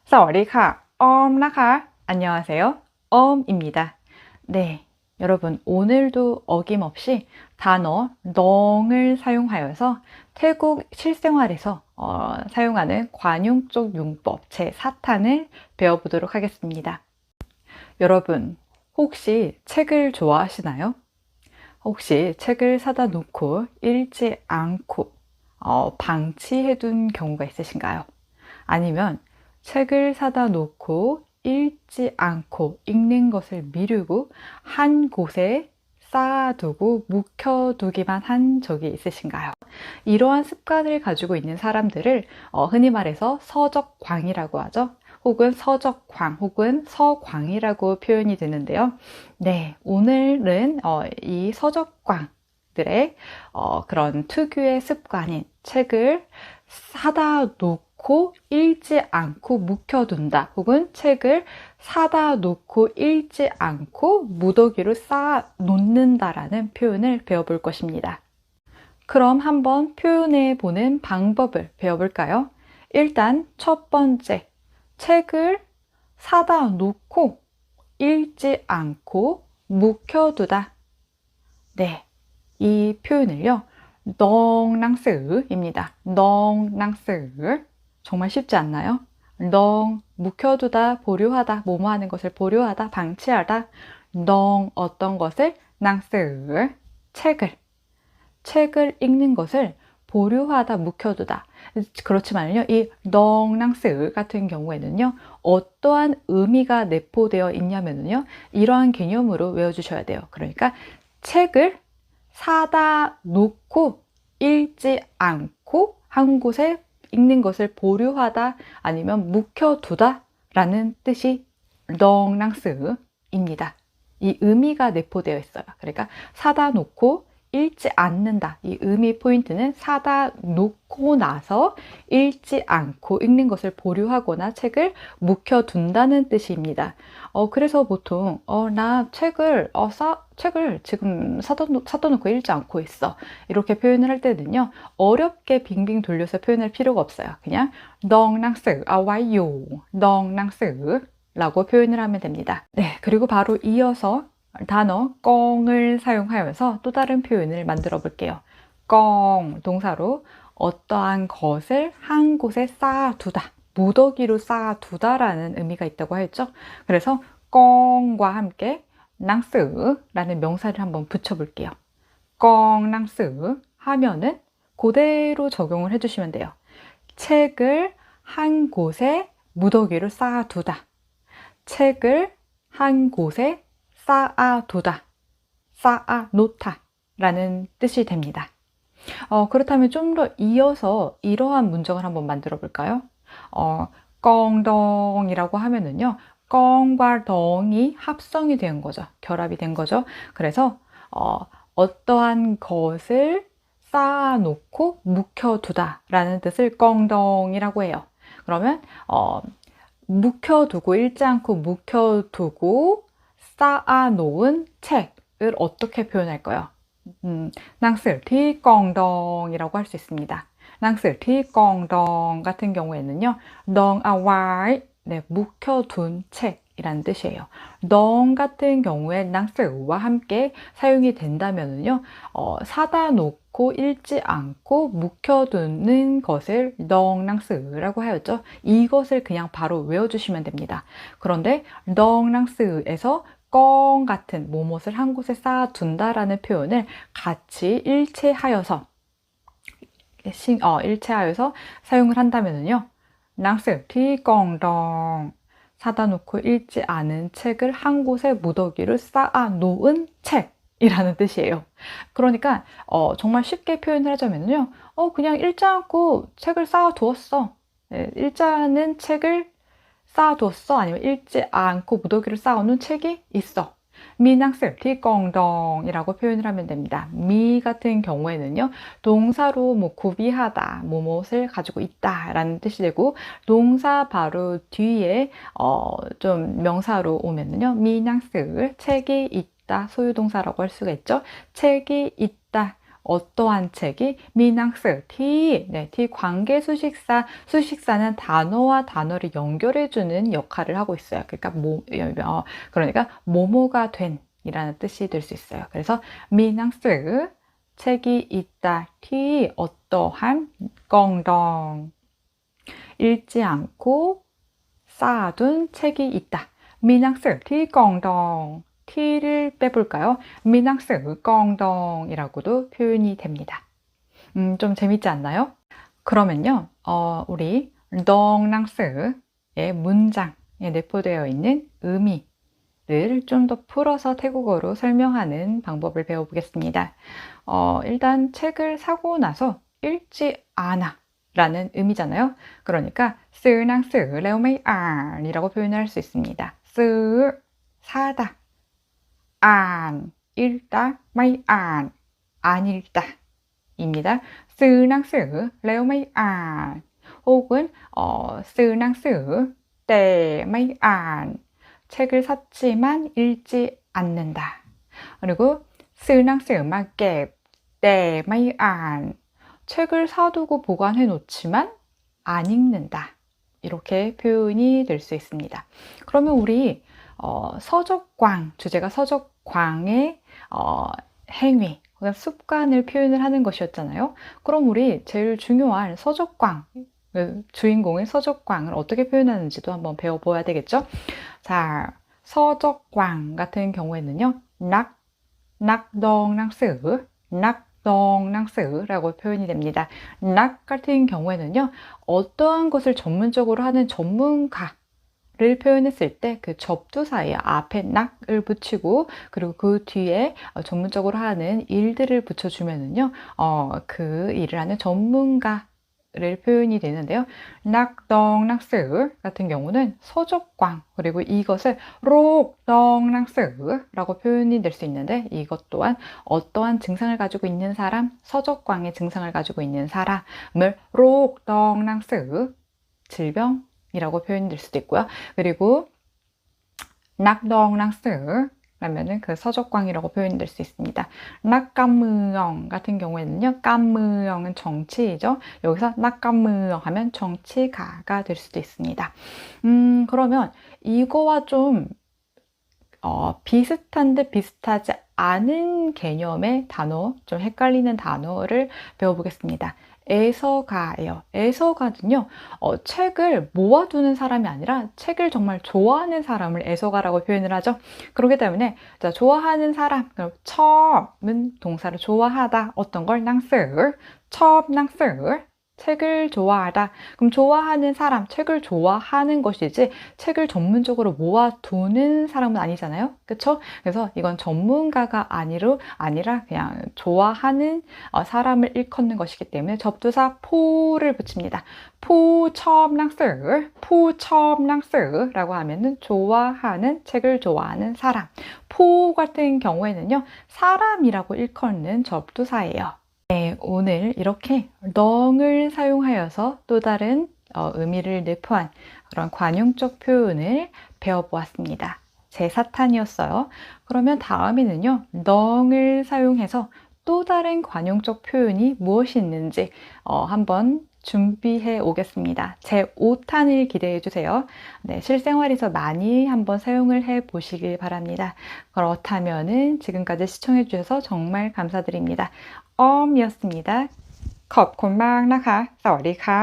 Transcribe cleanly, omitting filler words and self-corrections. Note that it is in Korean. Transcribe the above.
사와디카, 나카. 안녕하세요. 엄입니다. 네, 여러분 오늘도 어김없이 단어 넝을 사용하여서 태국 실생활에서 사용하는 관용적 용법 제4탄을 배워보도록 하겠습니다. 여러분 혹시 책을 좋아하시나요? 혹시 책을 사다 놓고 읽지 않고 방치해둔 경우가 있으신가요? 아니면 책을 사다 놓고 읽지 않고 읽는 것을 미루고 한 곳에 쌓아두고 묵혀두기만 한 적이 있으신가요? 이러한 습관을 가지고 있는 사람들을 흔히 말해서 서적광이라고 하죠. 혹은 서적광 혹은 서광이라고 표현이 되는데요. 네, 오늘은 이 서적광들의 그런 특유의 습관인 책을 사다 놓고 읽지 않고 묵혀둔다 혹은 책을 사다 놓고 읽지 않고 무더기로 쌓아 놓는다라는 표현을 배워볼 것입니다. 그럼 한번 표현해 보는 방법을 배워볼까요? 일단 첫 번째, 책을 사다 놓고 읽지 않고 묵혀두다. 네, 이 표현을요, 넝낭스입니다. 넝낭스. 정말 쉽지 않나요? 넝, 묵혀두다, 보류하다, 뭐뭐 하는 것을 보류하다, 방치하다. 넝, 어떤 것을, 낭스, 책을 읽는 것을 보류하다, 묵혀두다. 그렇지만요, 이 넝낭스 같은 경우에는요, 어떠한 의미가 내포되어 있냐면요, 이러한 개념으로 외워주셔야 돼요. 그러니까 책을 사다 놓고 읽지 않고 한 곳에 읽는 것을 보류하다 아니면 묵혀두다 라는 뜻이 넝낭스입니다. 이 의미가 내포되어 있어요. 그러니까 사다 놓고 읽지 않는다. 이 의미 포인트는 사다 놓고 나서 읽지 않고 읽는 것을 보류하거나 책을 묵혀둔다는 뜻입니다. 그래서 보통 나 책을 지금 사다 놓고 읽지 않고 있어. 이렇게 표현을 할 때는요. 어렵게 빙빙 돌려서 표현할 필요가 없어요. 그냥 넝낭스, 와요, 넝낭스 라고 표현을 하면 됩니다. 네, 그리고 바로 이어서 단어 껑을 사용하여서 또 다른 표현을 만들어 볼게요. 껑, 동사로 어떠한 것을 한 곳에 쌓아두다, 무더기로 쌓아두다라는 의미가 있다고 했죠. 그래서 껑과 함께 낭스라는 명사를 한번 붙여볼게요. 껑낭스 하면은 그대로 적용을 해주시면 돼요. 책을 한 곳에 무더기로 쌓아두다. 책을 한 곳에 쌓아두다, 쌓아놓다 라는 뜻이 됩니다. 그렇다면 좀 더 이어서 이러한 문장을 한번 만들어 볼까요? 껑덩이라고 하면은요, 껑과 덩이 합성이 된 거죠. 결합이 된 거죠. 그래서 어떠한 것을 쌓아놓고 묵혀두다 라는 뜻을 껑덩이라고 해요. 그러면 묵혀두고 읽지 않고 묵혀두고 쌓아놓은 책을 어떻게 표현할까요? 낭스 티 껑덩이라고 할 수 있습니다. 낭스 티 껑덩 같은 경우에는요, 덩 아와이, 네, 묵혀둔 책이라는 뜻이에요. 덩 같은 경우에 낭스와 함께 사용이 된다면요, 사다 놓고 읽지 않고 묵혀두는 것을 덩낭스라고 하였죠. 이것을 그냥 바로 외워주시면 됩니다. 그런데 덩낭스에서 껑 같은 뭐뭇을 한 곳에 쌓아둔다라는 표현을 같이 일체하여서 사용을 한다면요, 낭스 티껑덩, 사다 놓고 읽지 않은 책을 한 곳에 무더기로 쌓아 놓은 책이라는 뜻이에요. 그러니까 정말 쉽게 표현을 하자면요, 그냥 읽지 않고 책을 쌓아 두었어. 네, 읽지 않은 책을 쌓아뒀어? 아니면 읽지 않고 무더기를 쌓아놓은 책이 있어. 미낭스 티껑덩이라고 표현을 하면 됩니다. 미 같은 경우에는요, 동사로 뭐 구비하다, 뭐뭇을 가지고 있다 라는 뜻이 되고, 동사 바로 뒤에 좀 명사로 오면은요, 미낭스 책이 있다, 소유동사라고 할 수가 있죠. 책이 있다, 어떠한 책이 미낭스 티 관계 수식사는 단어와 단어를 연결해주는 역할을 하고 있어요. 그러니까 뭐뭐가 된 이라는 뜻이 될 수 있어요. 그래서 미낭스 책이 있다 티 어떠한 껑덩 읽지 않고 쌓아둔 책이 있다. 미낭스 티 껑덩 t를 빼볼까요? 미낭스 껑덩이라고도 표현이 됩니다. 좀 재밌지 않나요? 그러면요, 우리 덩낭스의 문장에 내포되어 있는 의미를 좀 더 풀어서 태국어로 설명하는 방법을 배워보겠습니다. 일단 책을 사고 나서 읽지 않아 라는 의미잖아요. 그러니까 쓰낭스 레오메이 안이라고 표현할 수 있습니다. 사다 안 읽다 마이 안 읽다 입니다. 쓰낭스 레오메이 안 혹은 쓰낭스 때 마이 안 책을 샀지만 읽지 않는다. 그리고 쓰낭스 마켓 때 마이 안 책을 사두고 보관해 놓지만 안 읽는다. 이렇게 표현이 될 수 있습니다. 그러면 우리 서적광, 주제가 서적광의 행위, 습관을 표현을 하는 것이었잖아요. 그럼 우리 제일 중요한 서적광, 주인공의 서적광을 어떻게 표현하는지도 한번 배워봐야 되겠죠? 자, 서적광 같은 경우에는요, 낙덩낭스라고 표현이 됩니다. 낙 같은 경우에는요, 어떠한 것을 전문적으로 하는 전문가를 표현했을 때 그 접두사에 앞에 낙을 붙이고 그리고 그 뒤에 전문적으로 하는 일들을 붙여주면은요, 그 일을 하는 전문가를 표현이 되는데요. 낙덩낙스 같은 경우는 서적광 그리고 이것을 록덩낙스라고 표현이 될 수 있는데 이것 또한 어떠한 증상을 가지고 있는 사람, 서적광의 증상을 가지고 있는 사람을 록덩낙스 질병이라고 표현이 될 수도 있고요. 그리고 낙덩낙스 라면은 그 서적광이라고 표현될 수 있습니다. 낙감무영 같은 경우에는요, 깜무영은 정치이죠. 여기서 낙감무영 하면 정치가가 될 수도 있습니다. 그러면 이거와 좀 비슷한데 비슷하지 않은 개념의 단어, 좀 헷갈리는 단어를 배워보겠습니다. 애서가예요. 애서가는요, 책을 모아두는 사람이 아니라 책을 정말 좋아하는 사람을 애서가라고 표현을 하죠. 그렇기 때문에, 자, 좋아하는 사람, 그럼 첩은 동사를 좋아하다, 어떤 걸 낭스, 첩 낭스, 책을 좋아하다. 그럼 좋아하는 사람, 책을 좋아하는 것이지 책을 전문적으로 모아두는 사람은 아니잖아요. 그쵸? 그래서 이건 전문가가 아니라 그냥 좋아하는 사람을 일컫는 것이기 때문에 접두사 포를 붙입니다. 포첩낭스라고 하면은 좋아하는, 책을 좋아하는 사람. 포 같은 경우에는요, 사람이라고 일컫는 접두사예요. 네, 오늘 이렇게 덩을 사용하여서 또 다른 의미를 내포한 그런 관용적 표현을 배워보았습니다. 제 4탄이었어요. 그러면 다음에는요, 덩을 사용해서 또 다른 관용적 표현이 무엇이 있는지 한번 준비해 오겠습니다. 제 5탄을 기대해 주세요. 네, 실생활에서 많이 한번 사용을 해 보시길 바랍니다. 그렇다면은 지금까지 시청해 주셔서 정말 감사드립니다. 이었습니다. ขอบคุณมากนะคะ สวัสดีค่ะ